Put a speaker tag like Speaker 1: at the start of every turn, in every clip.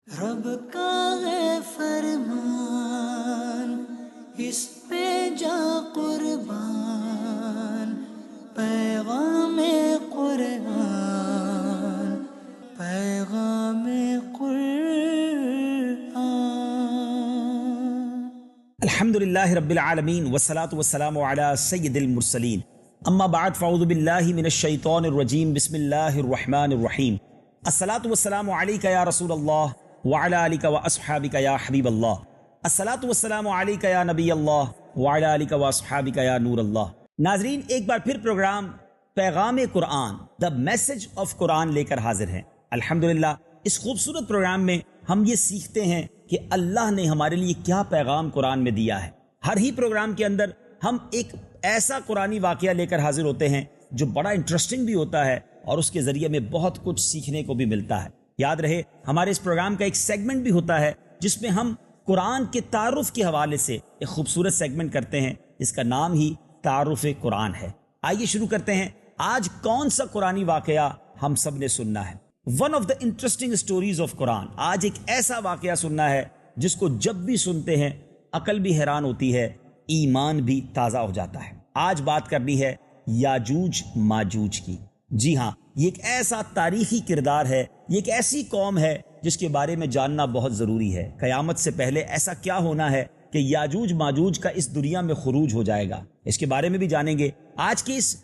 Speaker 1: رب کا ہے فرمان، اس پہ جا قربان، پیغام قرآن، پیغام قرآن۔
Speaker 2: الحمدللہ رب العالمین والصلاة والسلام علی سید المرسلین، اما بعد فاعوذ باللہ من الشیطان الرجیم، بسم اللہ الرحمن الرحیم۔ الصلاة والسلام علیکہ یا رسول اللہ وعلی آلکہ واصحابکہ یا حبیب اللہ، الصلاة والسلام علیکہ یا نبی اللہ وعلی آلکہ واصحابکہ یا نور اللہ۔ ناظرین، ایک بار پھر پروگرام پیغام قرآن، دا میسج آف قرآن لے کر حاضر ہیں۔ الحمدللہ اس خوبصورت پروگرام میں ہم یہ سیکھتے ہیں کہ اللہ نے ہمارے لیے کیا پیغام قرآن میں دیا ہے۔ ہر ہی پروگرام کے اندر ہم ایک ایسا قرآنی واقعہ لے کر حاضر ہوتے ہیں جو بڑا انٹرسٹنگ بھی ہوتا ہے اور اس کے ذریعے میں بہت کچھ سیکھنے کو بھی ملتا ہے۔ یاد رہے، ہمارے اس پروگرام کا ایک سیگمنٹ بھی ہوتا ہے جس میں ہم قرآن کے تعارف کے حوالے سے ایک خوبصورت سیگمنٹ کرتے ہیں جس کا نام ہی تعارف قرآن ہے۔ آئیے شروع کرتے ہیں۔ آج کون سا قرآنی واقعہ ہم سب نے سننا ہے؟ One of the interesting stories of Quran. آج ایک ایسا واقعہ سننا ہے جس کو جب بھی سنتے ہیں عقل بھی حیران ہوتی ہے، ایمان بھی تازہ ہو جاتا ہے۔ آج بات کرنی ہے یاجوج ماجوج کی۔ جی ہاں، یہ ایک ایسا تاریخی کردار ہے، یہ ایک ایسی قوم ہے جس کے بارے میں جاننا بہت ضروری ہے۔ قیامت سے پہلے ایسا کیا ہونا ہے کہ یاجوج ماجوج کا اس دنیا میں خروج ہو جائے گا، اس کے بارے میں بھی جانیں گے۔ آج کے اس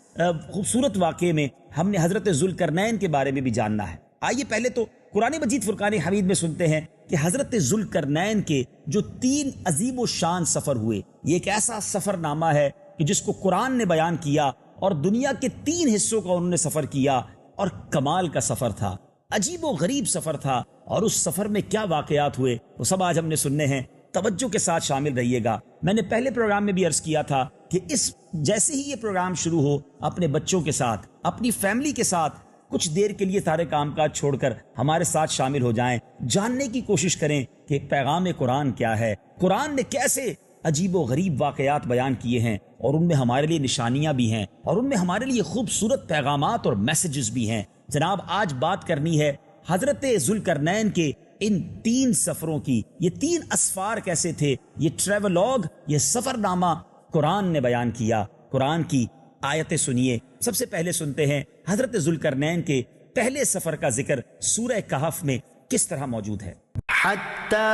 Speaker 2: خوبصورت واقعے میں ہم نے حضرت ذوالقرنین کے بارے میں بھی جاننا ہے۔ آئیے پہلے تو قرآن مجید فرقان حمید میں سنتے ہیں کہ حضرت ذوالقرنین کے جو 3 عظیم و شان سفر ہوئے، یہ ایک ایسا سفر نامہ ہے کہ جس کو قرآن نے بیان کیا اور دنیا کے 3 حصوں کا انہوں نے سفر کیا، اور کمال کا سفر تھا، عجیب و غریب سفر تھا، اور اس سفر میں کیا واقعات ہوئے وہ سب آج ہم نے سننے ہیں۔ توجہ کے ساتھ شامل رہیے گا۔ میں نے پہلے پروگرام میں بھی عرض کیا تھا کہ اس جیسے ہی یہ پروگرام شروع ہو، اپنے بچوں کے ساتھ، اپنی فیملی کے ساتھ کچھ دیر کے لیے سارے کام کاج چھوڑ کر ہمارے ساتھ شامل ہو جائیں، جاننے کی کوشش کریں کہ پیغام قرآن کیا ہے، قرآن نے کیسے عجیب و غریب واقعات بیان کیے ہیں، اور ان میں ہمارے لیے نشانیاں بھی ہیں، اور ان میں ہمارے لیے خوبصورت پیغامات اور میسیجز بھی ہیں۔ جناب، آج بات کرنی ہے حضرت ذوالقرنین کے ان 3 سفروں کی۔ یہ 3 اسفار کیسے تھے، یہ ٹریولوگ، یہ سفر نامہ قرآن نے بیان کیا۔ قرآن کی آیتیں سنیے۔ سب سے پہلے سنتے ہیں حضرت ذوالقرنین کے پہلے سفر کا ذکر سورہ کہف میں کس طرح موجود ہے۔
Speaker 1: حتى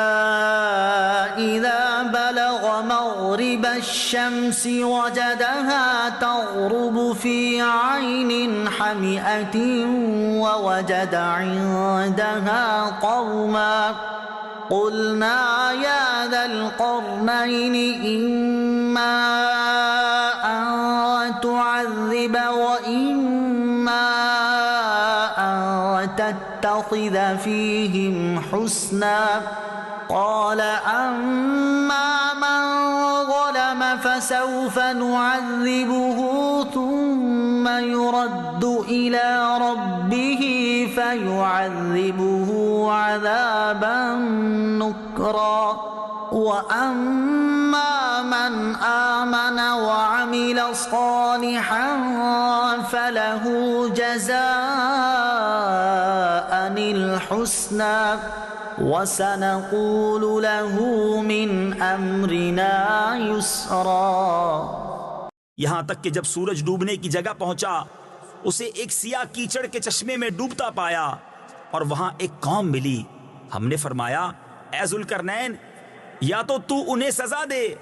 Speaker 1: إذا بلغ مغرب الشمس وجدها تغرب في عين حمئة ووجد عندها قوما قلنا يا ذا القرنين إما أن تعذب وإما أن تتخذ فيهم حسنا قال أما من ظلم فسوف نعذبه ثم يرد إلى ربه فيعذبه عذابا نكرا وأما من آمن وعمل صالحا فله جزاء الحسنى وسنقول له من أمرنا يسرا۔
Speaker 2: یہاں تک کہ جب سورج ڈوبنے کی جگہ پہنچا، اسے ایک سیاہ کیچڑ کے چشمے میں ڈوبتا پایا، اور وہاں ایک قوم ملی۔ ہم نے فرمایا، اے ذوالقرنین، یا تو انہیں سزا دے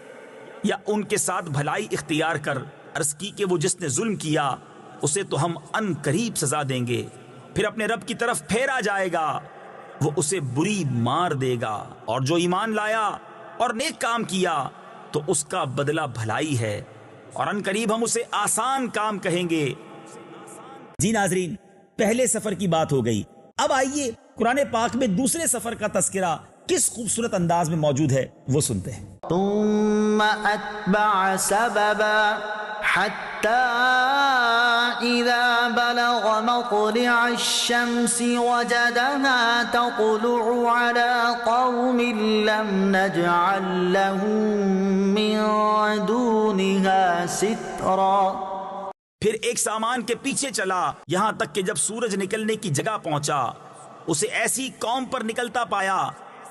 Speaker 2: یا ان کے ساتھ بھلائی اختیار کر۔ عرض کی کہ وہ جس نے ظلم کیا اسے تو ہم ان قریب سزا دیں گے، پھر اپنے رب کی طرف پھیرا جائے گا، وہ اسے بری مار دے گا، اور جو ایمان لایا اور نیک کام کیا تو اس کا بدلہ بھلائی ہے، اور ان قریب ہم اسے آسان کام کہیں گے۔ جی ناظرین، پہلے سفر کی بات ہو گئی، اب آئیے قرآن پاک میں دوسرے سفر کا تذکرہ کس خوبصورت انداز میں موجود ہے وہ سنتے ہیں۔
Speaker 1: ثم أتبع سببا حتى إذا بلغ مطلع الشمس وجدها تطلع على قوم لم نجعل لهم من دونها سترا۔
Speaker 2: پھر ایک سامان کے پیچھے چلا، یہاں تک کہ جب سورج نکلنے کی جگہ پہنچا اسے ایسی قوم پر نکلتا پایا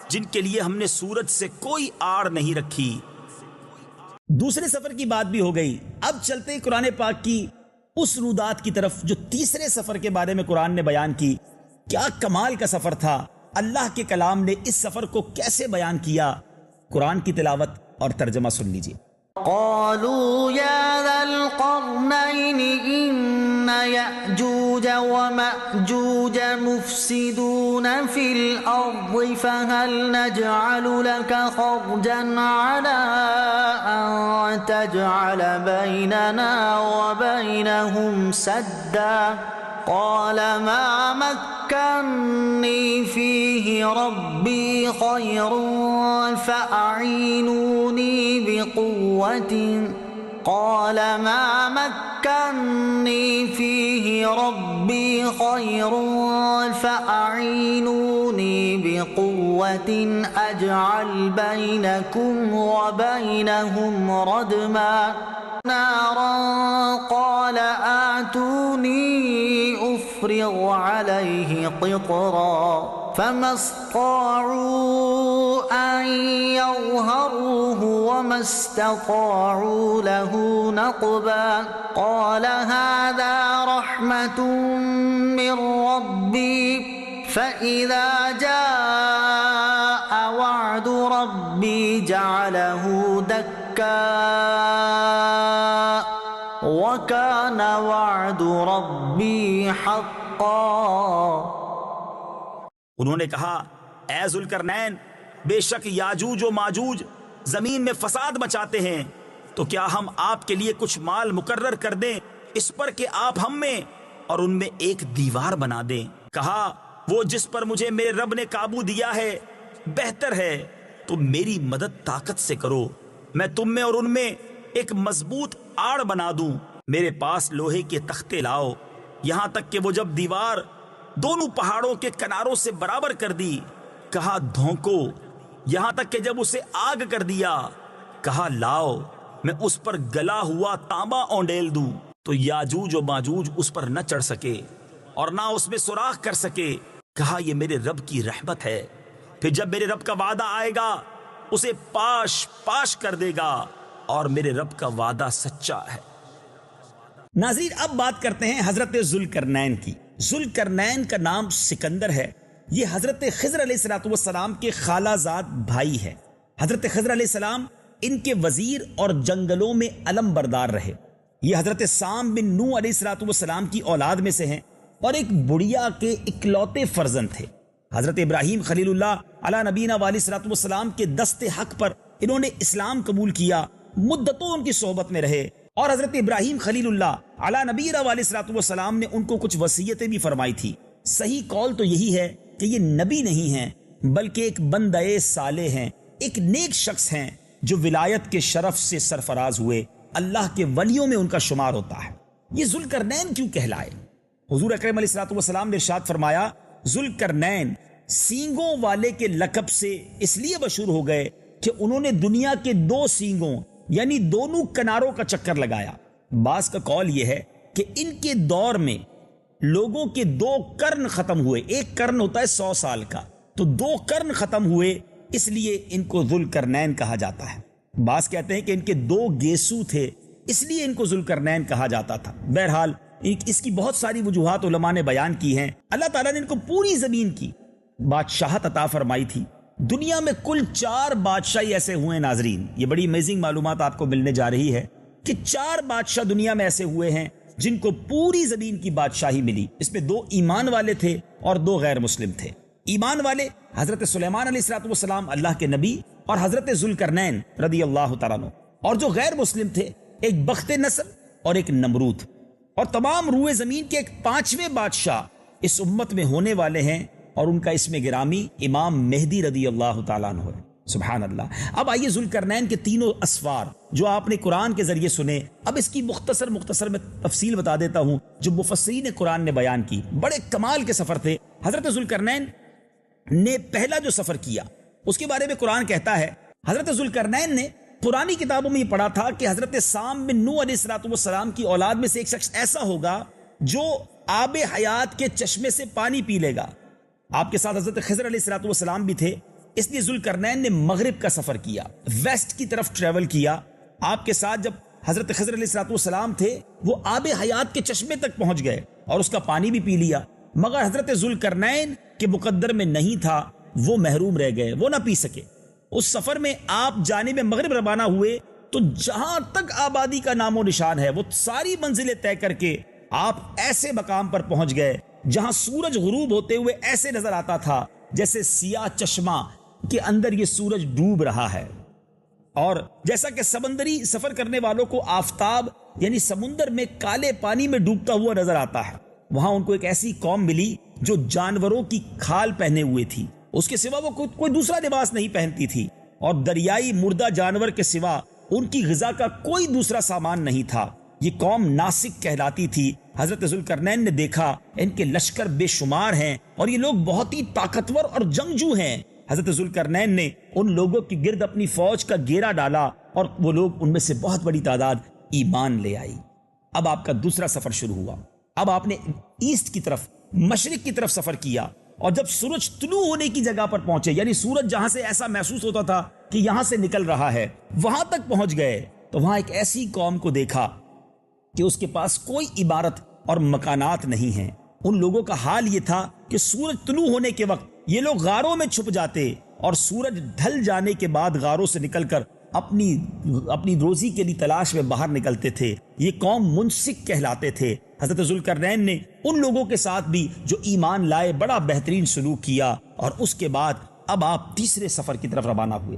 Speaker 2: جن کے لیے ہم نے سورج سے کوئی آڑ نہیں رکھی۔ دوسرے سفر کی بات بھی ہو گئی، اب چلتے ہیں قرآن پاک کی اس رودات کی طرف جو تیسرے سفر کے بارے میں قرآن نے بیان کی۔ کیا کمال کا سفر تھا، اللہ کے کلام نے اس سفر کو کیسے بیان کیا۔ قرآن کی تلاوت اور ترجمہ سن لیجیے۔
Speaker 1: قالوا يا ذا القرنين إن يأجوج ومأجوج مفسدون في الأرض فهل نجعل لك خرجا على أن تجعل بيننا وبينهم سدا قال ما مكني فيه ربي خير فأعينوني بقوة قال ما مكني فيه ربي خير فأعينوني بقوة أجعل بينكم وبينهم ردما نارا قال آتوني أفرغ عليه قطرا فما استطاعوا أن يظهروه وما استطاعوا له نقبا قال هذا رحمة من ربي فإذا جاء وعد ربي جعله دكا وكان وعد ربي حقا۔
Speaker 2: انہوں نے کہا، اے ذوالقرنین، بے شک یاجوج و ماجوج زمین میں فساد مچاتے ہیں، تو کیا ہم آپ کے لیے کچھ مال مقرر کر دیں اس پر کہ آپ ہم میں اور ان میں ایک دیوار بنا دیں؟ کہا، وہ جس پر مجھے میرے رب نے قابو دیا ہے بہتر ہے، تم میری مدد طاقت سے کرو، میں تم میں اور ان میں ایک مضبوط آڑ بنا دوں۔ میرے پاس لوہے کے تختے لاؤ، یہاں تک کہ وہ جب دیوار دونوں پہاڑوں کے کناروں سے برابر کر دی، کہا دھونکو، یہاں تک کہ جب اسے آگ کر دیا، کہا لاؤ میں اس پر گلا ہوا تانبا اونڈیل دوں، تو یاجوج و ماجوج اس پر نہ چڑھ سکے اور نہ اس میں سوراخ کر سکے۔ کہا یہ میرے رب کی رحمت ہے، پھر جب میرے رب کا وعدہ آئے گا اسے پاش پاش کر دے گا، اور میرے رب کا وعدہ سچا ہے۔ ناظرین، اب بات کرتے ہیں حضرت ذوالقرنین کی۔ ذوالقرنین کا نام سکندر ہے، یہ حضرت خضر علیہ السلام کے خالہ زاد بھائی ہے۔ حضرت خضر علیہ السلام ان کے وزیر اور جنگلوں میں علم بردار رہے۔ یہ حضرت سام بن نوح علیہ السلام کی اولاد میں سے ہیں اور ایک بڑھیا کے اکلوتے فرزند تھے۔ حضرت ابراہیم خلیل اللہ علی نبینا علیہ السلام کے دست حق پر انہوں نے اسلام قبول کیا، مدتوں ان کی صحبت میں رہے، اور حضرت ابراہیم خلیل اللہ علی نبینا علیہ السلام نے ان کو کچھ وصیتیں بھی فرمائی تھی۔ صحیح قول تو یہی ہے کہ یہ نبی نہیں ہیں بلکہ ایک بندہ صالح ہیں، ایک نیک شخص ہیں جو ولایت کے شرف سے سرفراز ہوئے، اللہ کے ولیوں میں ان کا شمار ہوتا ہے۔ یہ ذوالقرنین کیوں کہلائے؟ حضور اکرم علیہ السلام نے ارشاد فرمایا، ذوالقرنین سینگوں والے کے لقب سے اس لیے مشہور ہو گئے کہ انہوں نے دنیا کے دو سینگوں یعنی دونوں کناروں کا چکر لگایا۔ بعض کا قول یہ ہے کہ ان کے دور میں لوگوں کے دو قرن ختم ہوئے، ایک قرن ہوتا ہے 100 سال کا، تو دو قرن ختم ہوئے، اس لیے ان کو ذوالقرنین کہا جاتا ہے۔ بعض کہتے ہیں کہ ان کے دو گیسو تھے اس لیے ان کو ذوالقرنین کہا جاتا تھا۔ بہرحال اس کی بہت ساری وجوہات علماء نے بیان کی ہیں۔ اللہ تعالیٰ نے ان کو پوری زمین کی بادشاہت عطا فرمائی تھی۔ دنیا میں کل 4 بادشاہی ایسے ہوئے ہیں ناظرین، یہ بڑی امیزنگ معلومات آپ کو ملنے جا رہی ہے کہ 4 بادشاہ دنیا میں ایسے ہوئے ہیں جن کو پوری زمین کی بادشاہی ملی۔ اس میں 2 ایمان والے تھے اور 2 غیر مسلم تھے۔ ایمان والے حضرت سلیمان علیہ السلام اللہ کے نبی اور حضرت ذوالقرنین رضی اللہ تعالیٰ عنہ، اور جو غیر مسلم تھے ایک بخت نصر اور ایک نمرود، اور تمام روئے زمین کے ایک 5ویں بادشاہ اس امت میں ہونے والے ہیں، اور ان کا اسم گرامی امام مہدی رضی اللہ تعالیٰ عنہ ہے۔ سبحان اللہ۔ اب آئیے ذوالقرنین کے 3 اسفار جو آپ نے قرآن کے ذریعے سنے، اب اس کی مختصر میں تفصیل بتا دیتا ہوں جو مفسرین قرآن نے بیان کی۔ بڑے کمال کے سفر تھے۔ حضرت ذوالقرنین نے پہلا جو سفر کیا اس کے بارے میں قرآن کہتا ہے، حضرت ذوالقرنین نے پرانی کتابوں میں یہ پڑھا تھا کہ حضرت سام بن نوح علیہ السلام کی اولاد میں سے ایک شخص ایسا ہوگا جو آب حیات کے چشمے سے پانی پی لے گا، آپ کے ساتھ حضرت خضر علیہ الصلوۃ والسلام بھی تھے، اس لیے ذوالقرنین نے مغرب کا سفر کیا، ویسٹ کی طرف ٹریول کیا۔ آپ کے ساتھ جب حضرت خضر علیہ الصلوۃ والسلام تھے وہ آب حیات کے چشمے تک پہنچ گئے اور اس کا پانی بھی پی لیا، مگر حضرت ذوالقرنین کے مقدر میں نہیں تھا، وہ محروم رہ گئے، وہ نہ پی سکے۔ اس سفر میں آپ جانب مغرب روانہ ہوئے تو جہاں تک آبادی کا نام و نشان ہے وہ ساری منزلیں طے کر کے آپ ایسے مقام پر پہنچ گئے جہاں سورج غروب ہوتے ہوئے ایسے نظر آتا تھا جیسے سیاہ چشمہ کے اندر یہ سورج ڈوب رہا ہے، اور جیسا کہ سمندری سفر کرنے والوں کو آفتاب یعنی سمندر میں کالے پانی میں ڈوبتا ہوا نظر آتا ہے، وہاں ان کو ایک ایسی قوم ملی جو جانوروں کی کھال پہنے ہوئے تھی، اس کے سوا وہ کوئی دوسرا لباس نہیں پہنتی تھی، اور دریائی مردہ جانور کے سوا ان کی غذا کا کوئی دوسرا سامان نہیں تھا۔ یہ قوم ناسک کہلاتی تھی۔ حضرت ذوالقرنین نے دیکھا ان کے لشکر بے شمار ہیں اور یہ لوگ بہت ہی طاقتور اور جنگجو ہیں۔ حضرت ذوالقرنین نے ان لوگوں کے گرد اپنی فوج کا گھیرا ڈالا اور وہ لوگ ان میں سے بہت بڑی تعداد ایمان لے آئی۔ اب آپ کا دوسرا سفر شروع ہوا۔ اب آپ نے ایسٹ کی طرف، مشرق کی طرف سفر کیا، اور جب سورج طلوع ہونے کی جگہ پر پہنچے، یعنی سورج جہاں سے ایسا محسوس ہوتا تھا کہ یہاں سے نکل رہا ہے، وہاں تک پہنچ گئے تو وہاں ایک ایسی قوم کو دیکھا کہ اس کے پاس کوئی عمارت اور مکانات نہیں ہیں۔ ان لوگوں کا حال یہ تھا کہ سورج طلوع ہونے کے وقت یہ لوگ غاروں میں چھپ جاتے اور سورج ڈھل جانے کے بعد غاروں سے نکل کر اپنی روزی کے لیے تلاش میں باہر نکلتے تھے۔ یہ قوم منسک کہلاتے تھے۔ حضرت ذوالقرنین نے ان لوگوں کے ساتھ بھی جو ایمان لائے بڑا بہترین سلوک کیا، اور اس کے بعد اب آپ تیسرے سفر کی طرف روانہ ہوئے۔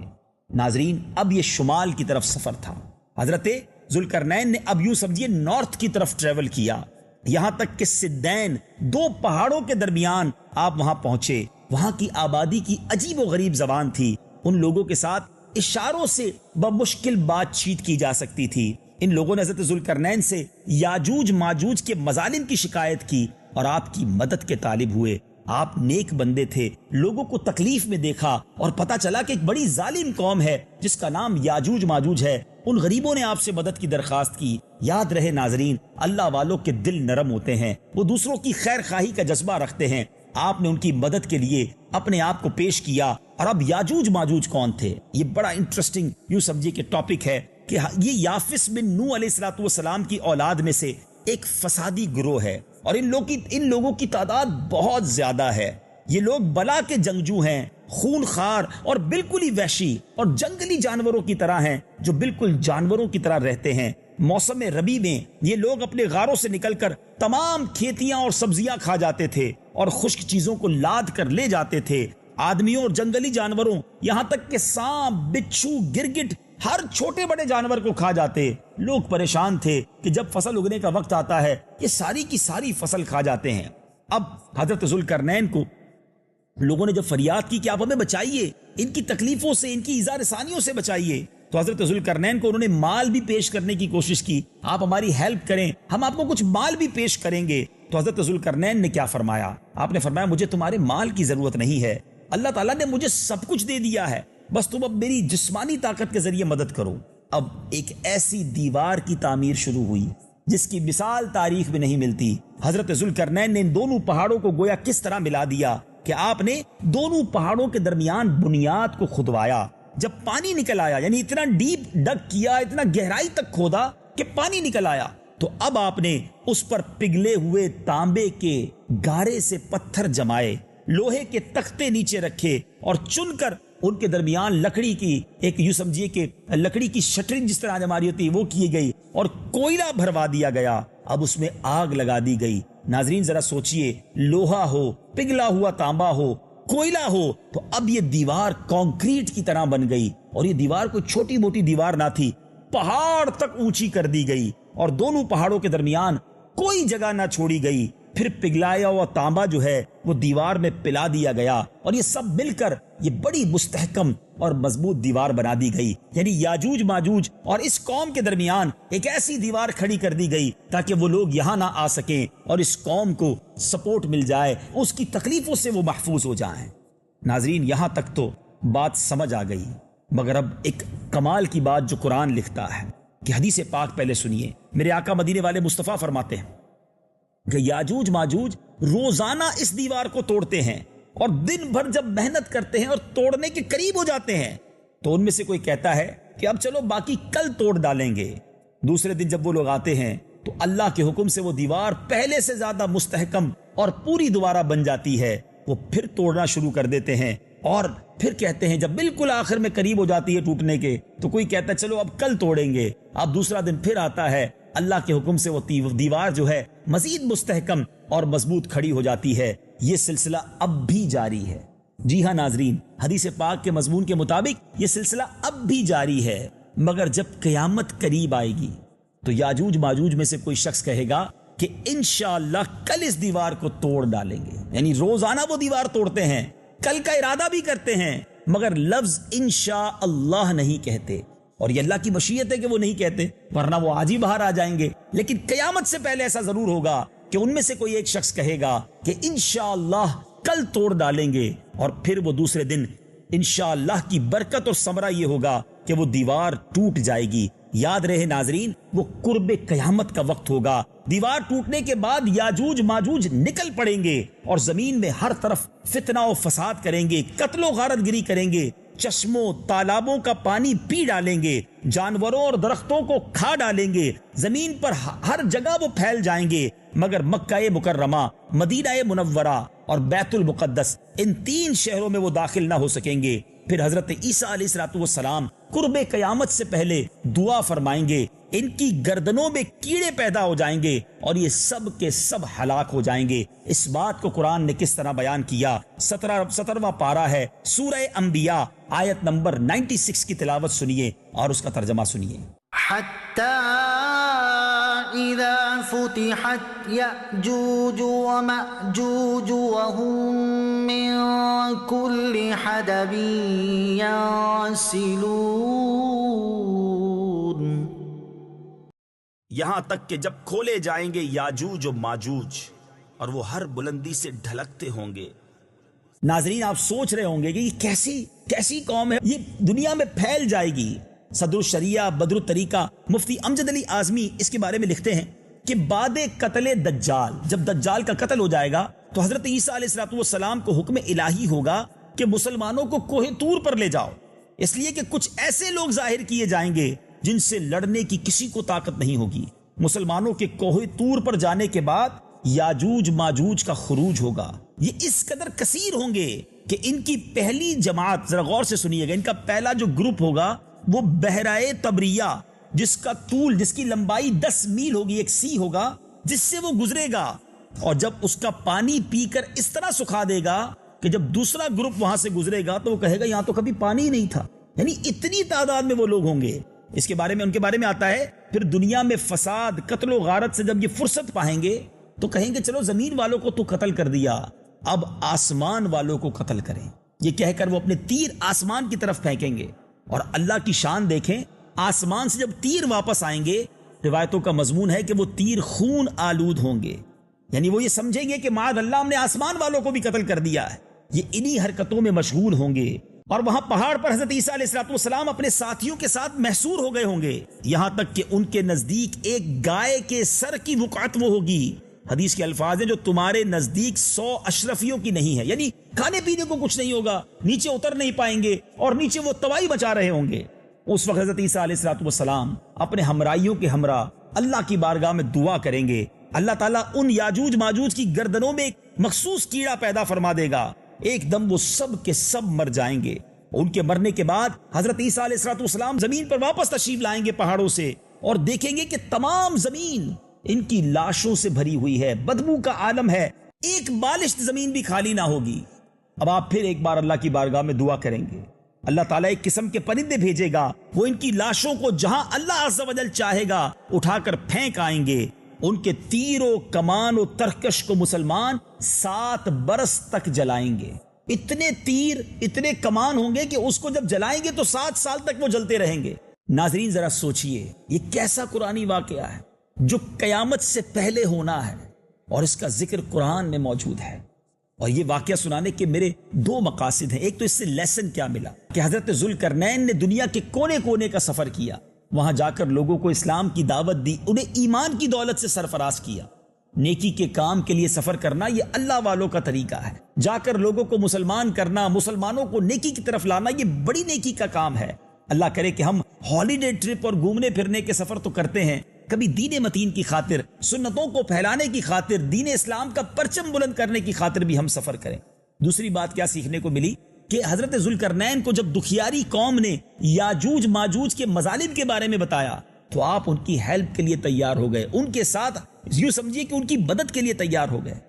Speaker 2: ناظرین، اب یہ شمال کی طرف سفر تھا۔ حضرت ذوالقرنین نے اب یوں سمجھیے نارتھ کی طرف ٹریول کیا، یہاں تک کہ سدین، دو پہاڑوں کے درمیان آپ وہاں پہنچے۔ وہاں کی آبادی کی عجیب و غریب زبان تھی، ان لوگوں کے ساتھ اشاروں سے بمشکل بات چیت کی جا سکتی تھی۔ ان لوگوں نے حضرت ذوالقرنین سے یاجوج ماجوج کے مظالم کی شکایت کی اور آپ کی مدد کے طالب ہوئے۔ آپ نیک بندے تھے، لوگوں کو تکلیف میں دیکھا اور پتا چلا کہ ایک بڑی ظالم قوم ہے جس کا نام یاجوج ماجوج ہے۔ ان غریبوں نے آپ سے مدد کی درخواست کی۔ یاد رہے ناظرین، اللہ والوں کے دل نرم ہوتے ہیں، وہ دوسروں کی خیر خواہی کا جذبہ رکھتے ہیں۔ آپ نے ان کی مدد کے لیے اپنے آپ کو پیش کیا۔ اور اب یاجوج ماجوج کون تھے؟ یہ بڑا انٹرسٹنگ یوں سمجھیے کہ ٹاپک ہے کہ یہ یافس بن نوح علیہ الصلوۃ والسلام کی اولاد میں سے ایک فسادی گروہ ہے، اور ان لوگوں کی تعداد بہت زیادہ ہے۔ یہ لوگ بلا کے جنگجو ہیں، خون خار اور بالکل ہی وحشی اور جنگلی جانوروں کی طرح ہیں، جو بالکل جانوروں کی طرح رہتے ہیں۔ موسم ربیع میں یہ لوگ اپنے غاروں سے نکل کر تمام کھیتیاں اور سبزیاں کھا جاتے تھے اور خشک چیزوں کو لاد کر لے جاتے تھے۔ آدمیوں اور جنگلی جانوروں، یہاں تک کہ سانپ، بچھو، گرگٹ، ہر چھوٹے بڑے جانور کو کھا جاتے۔ لوگ پریشان تھے کہ جب فصل اگنے کا وقت آتا ہے یہ ساری کی ساری فصل کھا جاتے ہیں۔ اب حضرت ذوالقرنین کو لوگوں نے جب فریاد کی کہ آپ ہمیں بچائیے، ان کی تکلیفوں سے، ان کی ایذا رسانیوں سے بچائیے، تو حضرت ذوالقرنین کو انہوں نے مال بھی پیش کرنے کی کوشش کی۔ آپ ہماری ہیلپ کریں، ہم آپ کو کچھ مال بھی پیش کریں گے۔ تو حضرت ذوالقرنین نے کیا فرمایا؟ آپ نے فرمایا مجھے تمہارے مال کی ضرورت نہیں ہے، اللہ تعالیٰ نے مجھے سب کچھ دے دیا ہے، بس تم اب میری جسمانی طاقت کے ذریعے مدد کرو۔ اب ایک ایسی دیوار کی تعمیر شروع ہوئی جس کی مثال تاریخ میں نہیں ملتی۔ حضرت ذوالقرنین نے ان دونوں پہاڑوں کو گویا کس طرح ملا دیا کہ آپ نے دونوں پہاڑوں کے درمیان بنیاد کو کھدوایا۔ جب پانی نکل آیا، یعنی اتنا ڈیپ ڈگ کیا، اتنا گہرائی تک کھودا کہ پانی نکل آیا، تو اب آپ نے اس پر پگھلے ہوئے تانبے کے گارے سے پتھر جمائے، لوہے کے تختے نیچے رکھے اور چن کر ان کے درمیان لکڑی کی ایک یوں سمجھیے کہ لکڑی کی شٹرنگ جس طرح آج ہماری ہوتی ہے وہ کی گئی، اور کوئلہ بھروا دیا گیا۔ اب اس میں آگ لگا دی گئی۔ ناظرین ذرا سوچئے، لوہا ہو، پگھلا ہوا تانبا ہو، کوئلہ ہو، تو اب یہ دیوار کانکریٹ کی طرح بن گئی، اور یہ دیوار کوئی چھوٹی موٹی دیوار نہ تھی، پہاڑ تک اونچی کر دی گئی، اور دونوں پہاڑوں کے درمیان کوئی جگہ نہ چھوڑی گئی۔ پھر پگھلایا ہوا تانبا جو ہے وہ دیوار میں پلا دیا گیا، اور یہ سب مل کر یہ بڑی مستحکم اور مضبوط دیوار بنا دی گئی۔ یعنی یاجوج ماجوج اور اس قوم کے درمیان ایک ایسی دیوار کھڑی کر دی گئی تاکہ وہ لوگ یہاں نہ آ سکیں اور اس قوم کو سپورٹ مل جائے، اس کی تکلیفوں سے وہ محفوظ ہو جائیں۔ ناظرین یہاں تک تو بات سمجھ آ گئی، مگر اب ایک کمال کی بات جو قرآن لکھتا ہے کہ حدیث پاک پہلے سنیے۔ میرے آقا مدینے والے مصطفیٰ فرماتے ہیں کہ یاجوج ماجوج روزانہ اس دیوار کو توڑتے ہیں اور دن بھر جب محنت کرتے ہیں اور توڑنے کے قریب ہو جاتے ہیں تو ان میں سے کوئی کہتا ہے کہ اب چلو باقی کل توڑ ڈالیں گے۔ دوسرے دن جب وہ لوگ آتے ہیں تو اللہ کے حکم سے وہ دیوار پہلے سے زیادہ مستحکم اور پوری دوبارہ بن جاتی ہے۔ وہ پھر توڑنا شروع کر دیتے ہیں اور پھر کہتے ہیں جب بالکل آخر میں قریب ہو جاتی ہے ٹوٹنے کے تو کوئی کہتا ہے چلو اب کل توڑیں گے۔ اب دوسرا دن پھر آتا ہے، اللہ کے حکم سے وہ دیوار جو ہے مزید مستحکم اور مضبوط کھڑی ہو جاتی ہے۔ یہ سلسلہ اب بھی جاری ہے۔ جی ہاں ناظرین، حدیث پاک کے مضمون کے مطابق یہ سلسلہ اب بھی جاری ہے، مگر جب قیامت قریب آئے گی تو یاجوج ماجوج میں سے کوئی شخص کہے گا کہ انشاءاللہ کل اس دیوار کو توڑ ڈالیں گے۔ یعنی روزانہ وہ دیوار توڑتے ہیں، کل کا ارادہ بھی کرتے ہیں، مگر لفظ انشاءاللہ نہیں کہتے، اور یہ اللہ کی مشیت ہے کہ وہ نہیں کہتے، ورنہ وہ آج ہی باہر آ جائیں گے۔ لیکن قیامت سے پہلے ایسا ضرور ہوگا کہ ان میں سے کوئی ایک شخص کہے گا کہ انشاءاللہ کل توڑ ڈالیں گے، اور پھر وہ دوسرے دن انشاءاللہ کی برکت اور ثمرہ یہ ہوگا کہ وہ دیوار ٹوٹ جائے گی۔ یاد رہے ناظرین، وہ قرب قیامت کا وقت ہوگا۔ دیوار ٹوٹنے کے بعد یاجوج ماجوج نکل پڑیں گے اور زمین میں ہر طرف فتنہ و فساد کریں گے، قتل و غارت گری کریں گے، چشموں تالابوں کا پانی پی ڈالیں گے، جانوروں اور درختوں کو کھا ڈالیں گے، زمین پر ہر جگہ وہ پھیل جائیں گے، مگر مکہ مکرمہ، مدینہ منورہ اور بیت المقدس، ان 3 شہروں میں وہ داخل نہ ہو سکیں گے۔ پھر حضرت عیسیٰ علیہ السلام قرب قیامت سے پہلے دعا فرمائیں گے، ان کی گردنوں میں کیڑے پیدا ہو جائیں گے اور یہ سب کے سب ہلاک ہو جائیں گے۔ اس بات کو قرآن نے کس طرح بیان کیا؟ 17واں پارہ ہے سورہ انبیاء، آیت نمبر 96 کی تلاوت سنیے اور اس کا ترجمہ سنیے۔
Speaker 1: حتى إذا فتحت يأجوج ومأجوج وهم من كل حدب ينسلون،
Speaker 2: یہاں تک کہ جب کھولے جائیں گے یاجوج و ماجوج اور وہ ہر بلندی سے ڈھلکتے ہوں گے۔ ناظرین، آپ سوچ رہے ہوں گے کہ یہ کیسی قوم ہے، یہ دنیا میں پھیل جائے گی۔ صدر الشریعہ بدر الطریقہ مفتی امجد علی اعظمی اس کے بارے میں لکھتے ہیں کہ بعد قتل دجال، جب دجال کا قتل ہو جائے گا تو حضرت عیسیٰ علیہ السلام کو حکم الہی ہوگا کہ مسلمانوں کو کوہ طور پر لے جاؤ، اس لیے کہ کچھ ایسے لوگ ظاہر کیے جائیں گے جن سے لڑنے کی کسی کو طاقت نہیں ہوگی۔ مسلمانوں کے کوہ طور پر جانے کے بعد یاجوج ماجوج کا خروج ہوگا۔ یہ اس قدر کثیر ہوں گے کہ ان کی پہلی جماعت، ذرا غور سے سنیے گا، ان کا پہلا جو گروپ ہوگا وہ بحرائے تبریہ، جس کا طول، جس کی لمبائی 10 میل ہوگی، ایک سی ہوگا، جس سے وہ گزرے گا، اور جب اس کا پانی پی کر اس طرح سکھا دے گا کہ جب دوسرا گروپ وہاں سے گزرے گا تو وہ کہے گا یہاں تو کبھی پانی ہی نہیں تھا۔ یعنی اتنی تعداد میں وہ لوگ ہوں گے۔ اس کے بارے میں، ان کے بارے میں آتا ہے پھر دنیا میں فساد، قتل و غارت سے جب یہ فرصت پائیں گے تو کہیں گے چلو زمین والوں کو تو قتل کر دیا، اب آسمان والوں کو قتل کریں۔ یہ کہہ کر وہ اپنے تیر آسمان کی طرف پھینکیں گے، اور اللہ کی شان دیکھیں، آسمان سے جب تیر واپس آئیں گے، روایتوں کا مضمون ہے کہ وہ تیر خون آلود ہوں گے، یعنی وہ یہ سمجھیں گے کہ معاذ اللہ ہم نے آسمان والوں کو بھی قتل کر دیا ہے۔ یہ انہی حرکتوں میں مشغول ہوں گے، اور وہاں پہاڑ پر حضرت عیسیٰ علیہ السلام اپنے ساتھیوں کے ساتھ محصور ہو گئے ہوں گے، یہاں تک کہ ان کے نزدیک ایک گائے کے سر کی وقعت وہ ہوگی۔ حدیث کے الفاظ ہیں جو تمہارے نزدیک 100 اشرفیوں کی نہیں ہے، یعنی کھانے پینے کو کچھ نہیں ہوگا، نیچے اتر نہیں پائیں گے اور نیچے وہ تباہی مچا رہے ہوں گے۔ اس وقت حضرت عیسیٰ علیہ السلام اپنے ہمراہیوں کے ہمراہ اللہ کی بارگاہ میں دعا کریں گے، اللہ تعالیٰ ان یاجوج ماجوج کی گردنوں میں ایک مخصوص کیڑا پیدا فرما دے گا، ایک دم وہ سب کے سب مر جائیں گے۔ ان کے مرنے کے بعد حضرت عیسیٰ علیہ السلام زمین پر واپس تشریف لائیں گے پہاڑوں سے، اور دیکھیں گے کہ تمام زمین ان کی لاشوں سے بھری ہوئی ہے، بدبو کا عالم ہے، ایک بالشت زمین بھی خالی نہ ہوگی۔ اب آپ پھر ایک بار اللہ کی بارگاہ میں دعا کریں گے، اللہ تعالیٰ ایک قسم کے پرندے بھیجے گا، وہ ان کی لاشوں کو جہاں اللہ عز و جل چاہے گا اٹھا کر پھینک آئیں گے۔ ان کے تیر و کمان و ترکش کو مسلمان 7 برس تک جلائیں گے۔ اتنے تیر، اتنے کمان ہوں گے کہ اس کو جب جلائیں گے تو 7 سال تک وہ جلتے رہیں گے۔ ناظرین ذرا سوچئے، یہ کیسا قرآنی واقعہ ہے جو قیامت سے پہلے ہونا ہے، اور اس کا ذکر قرآن میں موجود ہے۔ اور یہ واقعہ سنانے کے میرے 2 مقاصد ہیں۔ ایک تو اس سے لیسن کیا ملا کہ حضرت ذوالقرنین نے دنیا کے کونے کونے کا سفر کیا، وہاں جا کر لوگوں کو اسلام کی دعوت دی، انہیں ایمان کی دولت سے سرفراز کیا۔ نیکی کے کام کے لیے سفر کرنا یہ اللہ والوں کا طریقہ ہے. جا کر لوگوں کو مسلمان کرنا، مسلمانوں کو نیکی کی طرف لانا، یہ بڑی نیکی کا کام ہے. اللہ کرے کہ ہم ہالیڈے ٹرپ اور گھومنے پھرنے کے سفر تو کرتے ہیں، کبھی دین متین کی خاطر، سنتوں کو پھیلانے کی خاطر، دین اسلام کا پرچم بلند کرنے کی خاطر بھی ہم سفر کریں. دوسری بات کیا سیکھنے کو ملی کہ حضرت ذوالقرنین کو جب دکھیاری قوم نے یاجوج ماجوج کے مظالم کے بارے میں بتایا تو آپ ان کی ہیلپ کے لیے تیار ہو گئے، ان کے ساتھ یوں سمجھیے کہ ان کی مدد کے لیے تیار ہو گئے.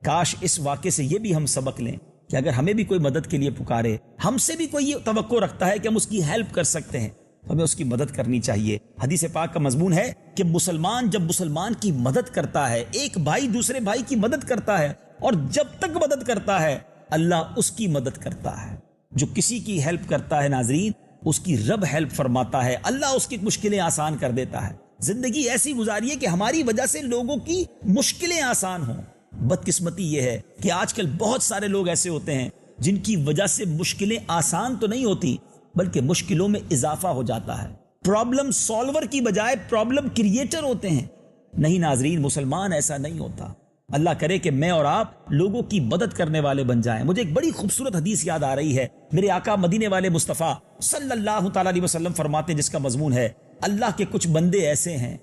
Speaker 2: کاش اس واقعے سے یہ بھی ہم سبق لیں کہ اگر ہمیں بھی کوئی مدد کے لیے پکارے، ہم سے بھی کوئی یہ توقع رکھتا ہے کہ ہم اس کی ہیلپ کر سکتے ہیں، تو ہمیں اس کی مدد کرنی چاہیے. حدیث پاک کا مضمون ہے کہ مسلمان جب مسلمان کی مدد کرتا ہے، ایک بھائی دوسرے بھائی کی مدد کرتا ہے، اور جب تک مدد کرتا ہے اللہ اس کی مدد کرتا ہے. جو کسی کی ہیلپ کرتا ہے ناظرین، اس کی رب ہیلپ فرماتا ہے، اللہ اس کی مشکلیں آسان کر دیتا ہے. زندگی ایسی گزاریے کہ ہماری وجہ سے لوگوں کی مشکلیں آسان ہوں. بدقسمتی یہ ہے کہ آج کل بہت سارے لوگ ایسے ہوتے ہیں جن کی وجہ سے مشکلیں آسان تو نہیں ہوتی بلکہ مشکلوں میں اضافہ ہو جاتا ہے. پرابلم سالور کی بجائے پرابلم کریٹر ہوتے ہیں. نہیں ناظرین، مسلمان ایسا نہیں ہوتا. اللہ کرے کہ میں اور آپ لوگوں کی مدد کرنے والے بن جائیں. مجھے ایک بڑی خوبصورت حدیث یاد آ رہی ہے. میرے آقا مدینے والے مصطفیٰ صلی اللہ تعالیٰ علیہ وسلم فرماتے ہیں، جس کا مضمون ہے اللہ کے کچھ بندے ایسے ہیں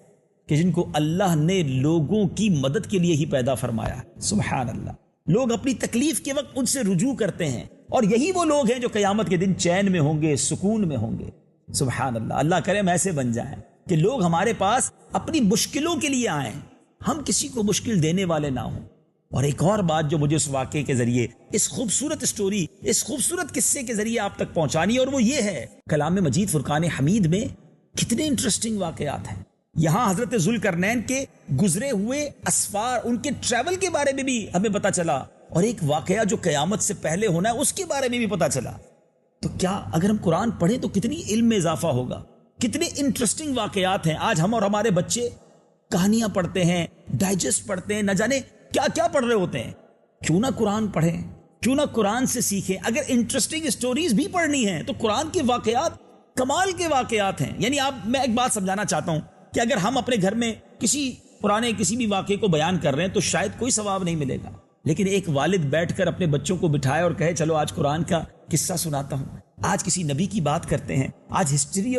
Speaker 2: کہ جن کو اللہ نے لوگوں کی مدد کے لیے ہی پیدا فرمایا. سبحان اللہ. لوگ اپنی تکلیف کے وقت ان سے رجوع کرتے ہیں، اور یہی وہ لوگ ہیں جو قیامت کے دن چین میں ہوں گے، سکون میں ہوں گے. سبحان اللہ. اللہ کرے ہم ایسے بن جائیں کہ لوگ ہمارے پاس اپنی مشکلوں کے لیے آئیں، ہم کسی کو مشکل دینے والے نہ ہوں. اور ایک اور بات جو مجھے اس واقعے کے ذریعے، اس خوبصورت سٹوری، اس خوبصورت قصے کے ذریعے آپ تک پہنچانی ہے، اور وہ یہ ہے کلام مجید فرقان حمید میں کتنے انٹرسٹنگ واقعات ہیں. یہاں حضرت ذوالقرنین کے گزرے ہوئے اسفار، ان کے ٹریول کے بارے میں بھی ہمیں پتا چلا، اور ایک واقعہ جو قیامت سے پہلے ہونا ہے اس کے بارے میں بھی پتا چلا. تو کیا اگر ہم قرآن پڑھیں تو کتنی علم میں اضافہ ہوگا. کتنے انٹرسٹنگ واقعات ہیں. آج ہم اور ہمارے بچے کہانیاں پڑھتے ہیں، ڈائجسٹ پڑھتے ہیں، نہ جانے کیا کیا پڑھ رہے ہوتے ہیں. کیوں نہ قرآن پڑھیں، کیوں نہ قرآن سے سیکھیں. اگر انٹرسٹنگ سٹوریز بھی پڑھنی ہیں تو قرآن کے واقعات کمال کے واقعات ہیں. یعنی میں ایک بات سمجھانا چاہتا ہوں کہ اگر ہم اپنے گھر میں پرانے کسی بھی واقعے کو بیان کر رہے ہیں تو شاید کوئی ثواب نہیں ملے گا، لیکن ایک والد بیٹھ کر اپنے بچوں کو بٹھائے اور کہے چلو آج قرآن کا قصہ سناتا ہوں، آج کسی نبی کی بات کرتے ہیں، آج ہسٹری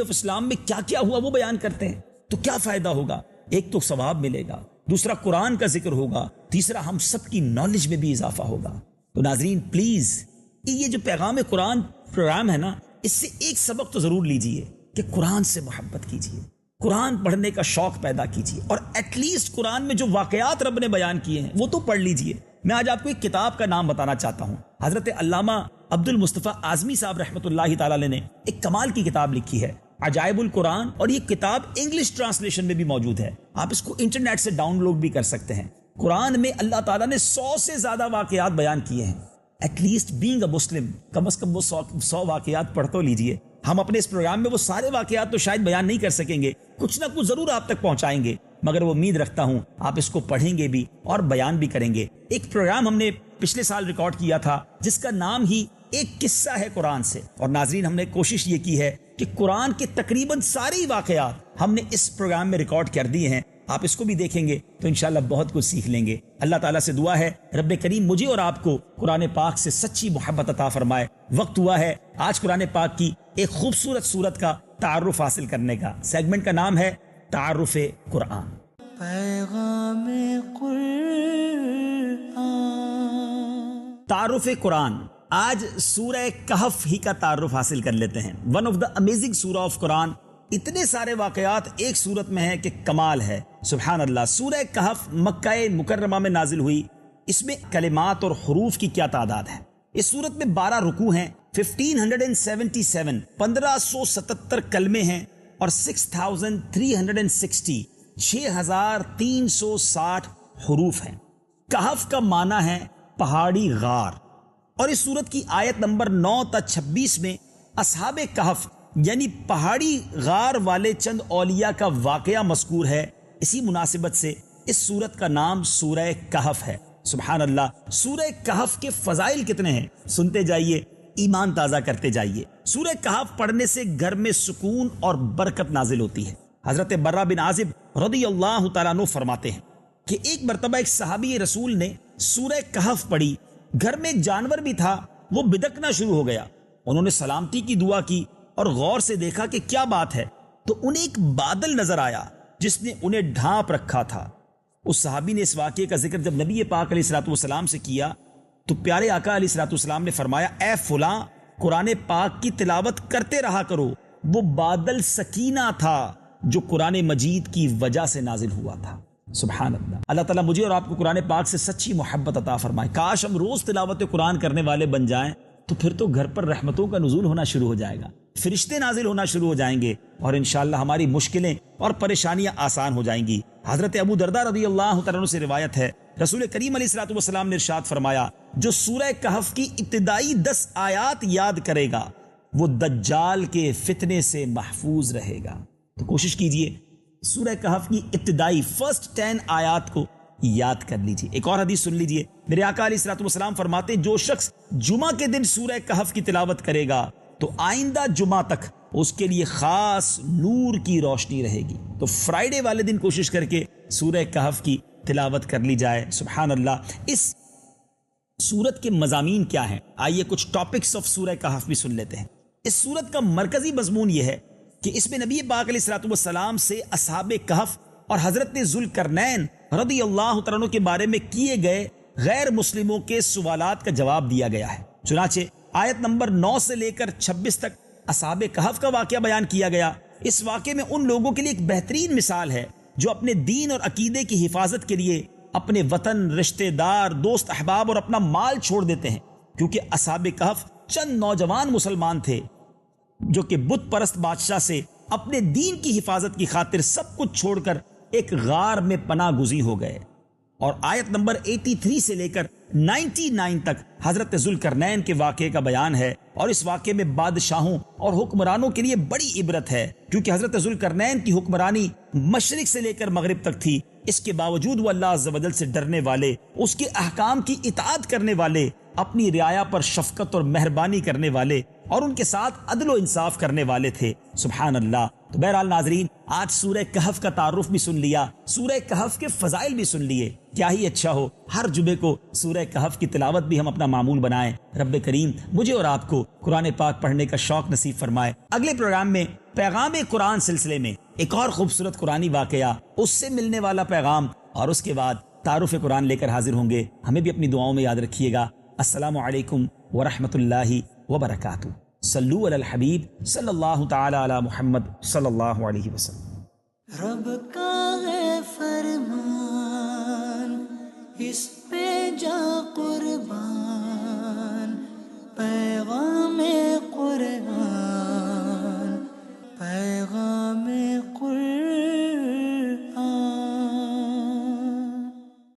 Speaker 2: آف اسلام میں کیا کیا ہوا وہ بیان کرتے ہیں، تو کیا فائدہ ہوگا. ایک تو ثواب ملے گا، دوسرا قرآن کا ذکر ہوگا، تیسرا ہم سب کی نالج میں بھی اضافہ ہوگا. تو ناظرین پلیز یہ جو پیغام قرآن پروگرام ہے نا، اس سے ایک سبق تو ضرور لیجئے کہ قرآن سے محبت کیجئے، قرآن پڑھنے کا شوق پیدا کیجئے، اور ایٹ لیسٹ قرآن میں جو واقعات رب نے بیان کیے ہیں وہ تو پڑھ لیجئے. میں آج آپ کو ایک کتاب کا نام بتانا چاہتا ہوں. حضرت علامہ عبد المصطفیٰ اعظمی صاحب رحمۃ اللہ تعالی علیہ نے ایک کمال کی کتاب لکھی ہے، عجائب القرآن، اور یہ کتاب انگلش ٹرانسلیشن میں بھی موجود ہے. آپ اس کو انٹرنیٹ سے ڈاؤن لوڈ بھی کر سکتے ہیں. قرآن میں اللہ تعالیٰ نے 100 سے زیادہ واقعات بیان کیے ہیں. ایٹ لیسٹ بینگ اے مسلم کم از کم وہ 100 واقعات پڑھ تو لیجئے. ہم اپنے اس پروگرام میں وہ سارے واقعات تو شاید بیان نہیں کر سکیں گے، کچھ نہ کچھ ضرور آپ تک پہنچائیں گے، مگر وہ امید رکھتا ہوں آپ اس کو پڑھیں گے بھی اور بیان بھی کریں گے. ایک پروگرام ہم نے پچھلے سال ریکارڈ کیا تھا جس کا نام ہی ایک قصہ ہے قرآن سے، اور ناظرین ہم نے کوشش یہ کی ہے کہ قرآن کے تقریباً سارے واقعات ہم نے اس پروگرام میں ریکارڈ کر دیے ہیں. آپ اس کو بھی دیکھیں گے تو انشاءاللہ بہت کچھ سیکھ لیں گے. اللہ تعالیٰ سے دعا ہے رب کریم مجھے اور آپ کو قرآن پاک سے سچی محبت عطا فرمائے. وقت ہوا ہے آج قرآن پاک کی ایک خوبصورت سورت کا تعارف حاصل کرنے کا. سیگمنٹ کا نام ہے تعارف قرآن.
Speaker 1: پیغام قرآن.
Speaker 2: تعارف قرآن. آج سورہ کہف ہی کا تعارف حاصل کر لیتے ہیں. ون آف دا امیزنگ سورہ آف قرآن. اتنے سارے واقعات ایک سورت میں ہیں کہ کمال ہے. سبحان اللہ. سورہ کہف مکہ مکرمہ میں نازل ہوئی. اس میں کلمات اور حروف کی کیا تعداد ہے؟ اس سورت میں 12 رکوع ہیں، 1577 1577 کلمے ہیں، اور 6360 6360 حروف ہیں. کہف کا معنی ہے پہاڑی غار. اور اس سورت کی آیت نمبر 9 تا 26 میں اصحاب کہف یعنی پہاڑی غار والے چند اولیاء کا واقعہ مذکور ہے. اسی مناسبت سے اس سورت کا نام سورہ کہف ہے. سبحان اللہ. سورہ کہف کے فضائل کتنے ہیں سنتے جائیے، ایمان تازہ کرتے جائیے. سورہ کہف پڑھنے سے گھر میں سکون اور برکت نازل ہوتی ہے. حضرت برہ بن عازب رضی اللہ تعالیٰ عنہ فرماتے ہیں کہ ایک مرتبہ ایک صحابی رسول نے سورہ کہف پڑھی، گھر میں ایک جانور بھی تھا، وہ بدکنا شروع ہو گیا۔ انہوں نے سلامتی کی دعا کی اور غور سے دیکھا کہ کیا بات ہے، تو انہیں ایک بادل نظر آیا جس نے انہیں ڈھانپ رکھا تھا۔ اس صحابی نے اس واقعے کا ذکر جب نبی پاک علیہ الصلوۃ والسلام سے کیا تو پیارے آقا علیہ الصلوۃ والسلام نے فرمایا، اے فلاں قرآن پاک کی تلاوت کرتے رہا کرو، وہ بادل سکینہ تھا جو قرآن مجید کی وجہ سے نازل ہوا تھا۔ سبحان اللہ۔ اللہ تعالیٰ مجھے اور آپ کو قرآن پاک سے سچی محبت عطا فرمائے۔ کاش ہم روز تلاوت قرآن کرنے والے بن جائیں، تو پھر تو گھر پر رحمتوں کا نزول ہونا شروع ہو جائے گا، فرشتے نازل ہونا شروع ہو جائیں گے، اور انشاءاللہ ہماری مشکلیں اور پریشانیاں آسان ہو جائیں گی۔ حضرت ابو درداء رضی اللہ تعالیٰ عنہ سے روایت ہے، رسول کریم علیہ الصلوۃ والسلام نے ارشاد فرمایا، جو سورہ کہف کی ابتدائی 10 آیات یاد کرے گا وہ دجال کے فتنے سے محفوظ رہے گا۔ تو کوشش کیجئے سورہ کہف کی ابتدائی فرسٹ 10 آیات کو یاد کر لیجئے۔ ایک اور حدیث سن لیجئے، میرے آقا علیہ الصلوۃ والسلام فرماتے ہیں، جو شخص جمعہ کے دن سورہ کہف کی تلاوت کرے گا تو آئندہ جمعہ تک اس کے لیے خاص نور کی روشنی رہے گی۔ تو فرائیڈے والے دن کوشش کر کے سورہ کہف کی تلاوت کر لی جائے۔ سبحان اللہ۔ اس سورت کے مضامین کیا ہیں؟ آئیے کچھ ٹاپکس آف سورہ کہف بھی سن لیتے ہیں۔ اس سورت کا مرکزی مضمون یہ ہے کہ اس میں نبی پاک علیہ الصلوۃ والسلام سے اصحاب کہف اور حضرت ذوالقرنین رضی اللہ تعالیٰ عنہ کے بارے میں کیے گئے غیر مسلموں کے سوالات کا جواب دیا گیا ہے۔ چنانچہ آیت نمبر 9 سے لے کر 26 تک اصحاب کہف کا واقعہ بیان کیا گیا۔ اس واقعے میں ان لوگوں کے لیے ایک بہترین مثال ہے جو اپنے دین اور عقیدے کی حفاظت کے لیے اپنے وطن، رشتہ دار، دوست احباب اور اپنا مال چھوڑ دیتے ہیں، کیونکہ اصحاب کہف چند نوجوان مسلمان تھے جو کہ بت پرست بادشاہ سے اپنے دین کی حفاظت کی خاطر سب کچھ چھوڑ کر ایک غار میں پناہ گزین ہو گئے۔ اور آیت نمبر 83 سے لے کر 99 تک حضرت ذوالقرنین کے واقعے کا بیان ہے، اور اس واقعے میں بادشاہوں اور حکمرانوں کے لیے بڑی عبرت ہے، کیونکہ حضرت ذوالقرنین کی حکمرانی مشرق سے لے کر مغرب تک تھی۔ اس کے باوجود وہ اللہ عز و جل سے ڈرنے والے، اس کے احکام کی اطاعت کرنے والے، اپنی رعایا پر شفقت اور مہربانی کرنے والے اور ان کے ساتھ عدل و انصاف کرنے والے تھے۔ سبحان اللہ۔ تو بہرحال ناظرین، آج سورہ کہف کا تعارف بھی سن لیا، سورہ کہف کے فضائل بھی سن لیے۔ کیا ہی اچھا ہو ہر جمعے کو سورہ کہف کی تلاوت بھی ہم اپنا معمول بنائیں۔ رب کریم مجھے اور آپ کو قرآن پاک پڑھنے کا شوق نصیب فرمائے۔ اگلے پروگرام میں پیغام قرآن سلسلے میں ایک اور خوبصورت قرآنی واقعہ، اس سے ملنے والا پیغام، اور اس کے بعد تعارف قرآن لے کر حاضر ہوں گے۔ ہمیں بھی اپنی دعاؤں میں یاد رکھیے گا۔ السلام علیکم ورحمۃ اللہ وبرکاتہ۔ صلو علی الحبیب صلی اللہ تعالی علی محمد صلی اللہ علیہ وسلم۔
Speaker 1: رب کا ہے فرمان، اس پہ جا قربان، پیغام قرآن، پیغام قرآن۔